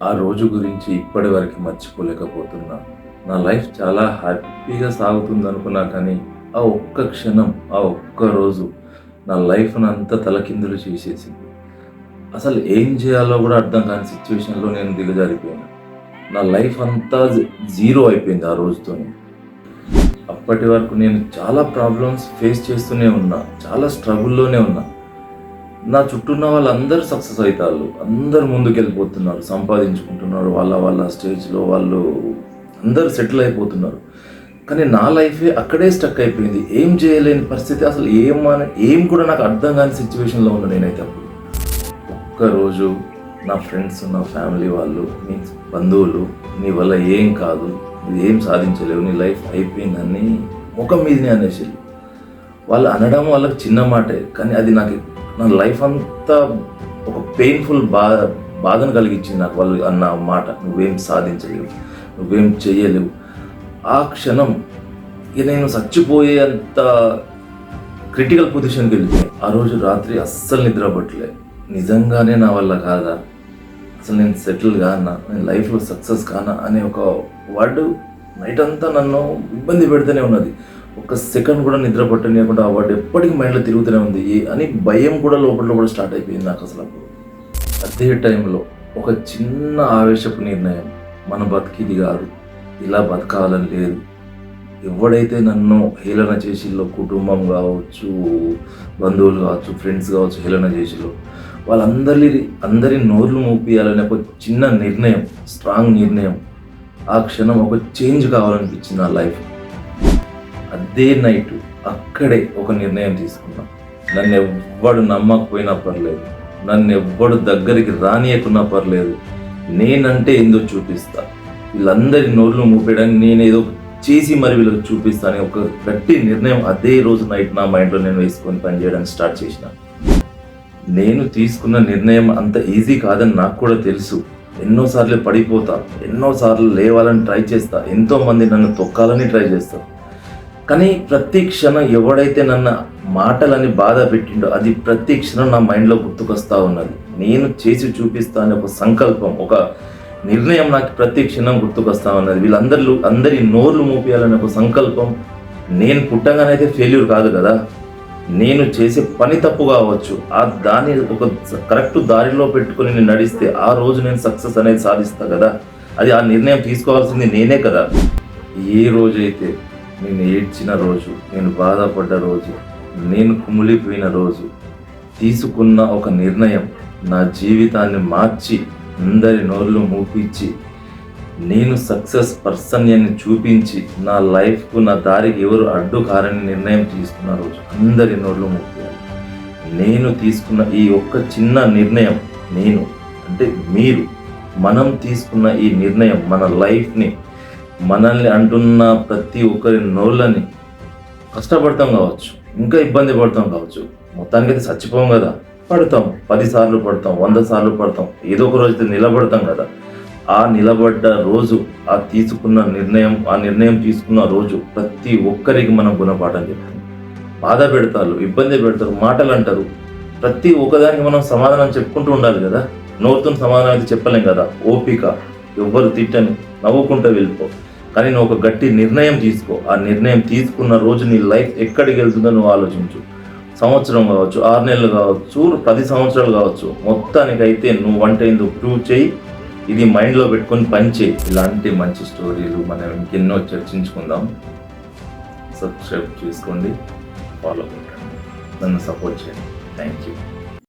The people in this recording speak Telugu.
ఆ రోజు గురించి ఇప్పటివరకు మర్చిపోలేకపోతున్నా. నా లైఫ్ చాలా హ్యాపీగా సాగుతుందనుకున్నా కానీ, ఆ ఒక్క క్షణం, ఆ ఒక్క రోజు నా లైఫ్‌నంతా తలకిందులు చేసేసింది. అసలు ఏం చేయాలో గూడా అర్థం కాని సిట్యుయేషన్‌లో నేను దిగజారిపోయాను. నా లైఫ్ అంతా జీరో అయిపోయింది ఆ రోజుతోని. అప్పటి వరకు నేను చాలా ప్రాబ్లమ్స్ ఫేస్ చేస్తూనే ఉన్నా. చాలా స్ట్రగుల్‌లోనే ఉన్నా. నా చుట్టూ ఉన్న వాళ్ళందరూ సక్సెస్ అయితాళ్ళు. అందరూ ముందుకెళ్ళిపోతున్నారు. సంపాదించుకుంటున్నారు. వాళ్ళ స్టేజ్‌లో వాళ్ళు అందరూ సెటిల్ అయిపోతున్నారు. కానీ నా లైఫే అక్కడే స్టక్ అయిపోయింది. ఏం చేయలేని పరిస్థితి, అసలు ఏం కూడా నాకు అర్థం కాని సిట్యుయేషన్‌లో ఉన్నా నేనైతే అప్పుడు. ఒక్కరోజు నా ఫ్రెండ్స్, నా ఫ్యామిలీ వాళ్ళు, మీన్స్ బంధువులు, నీ వల్ల ఏం కాదు, నువ్వు ఏం సాధించలేవు, నీ లైఫ్ అయిపోయిందని ముఖం మీదనే అనేసిర్రు. వాళ్ళు అనడం వాళ్ళకి చిన్న మాటే, కానీ అది నాకు నా లైఫ్ అంతా ఒక పెయిన్ఫుల్ బాధను కలిగించింది నాకు వాళ్ళు అన్న మాట. నువ్వేం సాధించలేవు, నువ్వేం చెయ్యలేవు. ఆ క్షణం ఇక నేను చచ్చిపోయేంత క్రిటికల్ పొజిషన్కి వెళ్ళిపోయాను. ఆ రోజు రాత్రి అస్సలు నిద్రపట్టలే. నిజంగానే నా వల్ల కాదా, అసలు నేను సెటిల్ కానా, నేను లైఫ్లో సక్సెస్ కానా అనే ఒక వర్డ్ నైట్ అంతా నన్ను ఇబ్బంది పెడుతూనే ఉన్నది. ఒక సెకండ్ కూడా నిద్ర పట్టనియకుండా ఆ వర్డ్ ఎప్పటికీ మైండ్లో తిరుగుతూనే ఉంది అని భయం కూడా లోపల స్టార్ట్ అయిపోయింది నాకు అసలు అప్పుడు. అదే టైంలో ఒక చిన్న ఆవేశపు నిర్ణయం, మన బతికిది కాదు, ఇలా బతకాలని లేదు. ఎవడైతే నన్ను హేళన చేసిల్లో, కుటుంబం కావచ్చు, బంధువులు కావచ్చు, ఫ్రెండ్స్ కావచ్చు, హేళన చేసిల్లో, అందరి నోర్లు మూపియాలనే ఒక చిన్న నిర్ణయం, స్ట్రాంగ్ నిర్ణయం. ఆ క్షణం ఒక చేంజ్ కావాలనిపించింది నా లైఫ్. అదే నైట్ అక్కడే ఒక నిర్ణయం తీసుకున్నాం. నన్ను ఎవ్వడు నమ్మకపోయినా పర్లేదు, నన్ను ఎవ్వడు దగ్గరికి రానియకున్నా పర్లేదు, నేనంటే ఏందో చూపిస్తా, వీళ్ళందరి నోర్లు మూపేయడానికి నేనేదో చేసి మరి వీళ్ళకి చూపిస్తా అని ఒక గట్టి నిర్ణయం అదే రోజు నైట్ నా మైండ్లో నేను వేసుకొని పనిచేయడానికి స్టార్ట్ చేసిన. నేను తీసుకున్న నిర్ణయం అంత ఈజీ కాదని నాకు కూడా తెలుసు. ఎన్నోసార్లు పడిపోతా, ఎన్నోసార్లు లేవాలని ట్రై చేస్తా, ఎంతోమంది నన్ను తొక్కాలని ట్రై చేస్తారు. కానీ ప్రతి క్షణం ఎవడైతే నన్ను మాటలని బాధ పెట్టిండో అది ప్రతి క్షణం నా మైండ్లో గుర్తుకొస్తా ఉన్నది. నేను చేసి చూపిస్తా అనే ఒక సంకల్పం, ఒక నిర్ణయం నాకు ప్రతి క్షణం గుర్తుకొస్తా ఉన్నది. అందరి నోర్లు మూపియాలనే ఒక సంకల్పం. నేను పుట్టంగానైతే ఫెయిల్యూర్ కాదు కదా, నేను చేసే పని తప్పు కావచ్చు, దాన్ని ఒక కరెక్ట్ దారిలో పెట్టుకొని నేను నడిస్తే ఆ రోజు నేను సక్సెస్ అనేది సాధిస్తా కదా. అది ఆ నిర్ణయం తీసుకోవాల్సింది నేనే కదా. ఏ రోజైతే నేను ఏడ్చిన రోజు, నేను బాధపడ్డ రోజు, నేను కుమిలిపోయిన రోజు, తీసుకున్న ఒక నిర్ణయం నా జీవితాన్ని మార్చి అందరి నోర్లు మూపించి నేను సక్సెస్ పర్సన్ అని చూపించి నా లైఫ్కు, నా దారికి ఎవరు అడ్డు కారని నిర్ణయం తీసుకున్న రోజు అందరి నోర్లు మూపించాలి. నేను తీసుకున్న ఈ ఒక్క చిన్న నిర్ణయం, నేను అంటే మీరు, మనం తీసుకున్న ఈ నిర్ణయం మన లైఫ్ని, మనల్ని అంటున్న ప్రతి ఒక్కరి నోళ్ళని కష్టపడతాం కావచ్చు, ఇంకా ఇబ్బంది పడతాం కావచ్చు, మొత్తానికైతే చచ్చిపోం కదా, పడతాం, 10 సార్లు పడతాం, 100 సార్లు పడతాం, ఏదో ఒక రోజు నిలబడతాం కదా. ఆ నిలబడ్డ రోజు, ఆ నిర్ణయం తీసుకున్న రోజు ప్రతి ఒక్కరికి మనం గుణపాఠం చెప్తాం. బాధ పెడతారు, ఇబ్బంది పెడతారు, మాటలు అంటారు, ప్రతి ఒక్కదానికి మనం సమాధానం చెప్పుకుంటూ ఉండాలి కదా. నోరుతో సమాధానం అయితే చెప్పలేం కదా. ఓపిక, ఎవ్వరు తిట్టని, నవ్వుకుంటూ వెళ్ళిపో. కానీ నువ్వు ఒక గట్టి నిర్ణయం తీసుకో. ఆ నిర్ణయం తీసుకున్న రోజు నీ లైఫ్ ఎక్కడికి వెళ్తుందో నువ్వు ఆలోచించు. సంవత్సరం కావచ్చు, 6 నెలలు కావచ్చు, 10 సంవత్సరాలు కావచ్చు, మొత్తానికైతే నువ్వు వంట ఏందో ప్రూవ్ చేయి. ఇది మైండ్లో పెట్టుకొని పని చేయి. ఇలాంటి మంచి స్టోరీలు మనం ఇంకెన్నో చర్చించుకుందాం. సబ్స్క్రైబ్ చేసుకోండి, ఫాలో అవ్వండి, నన్ను సపోర్ట్ చేయండి. Thank you.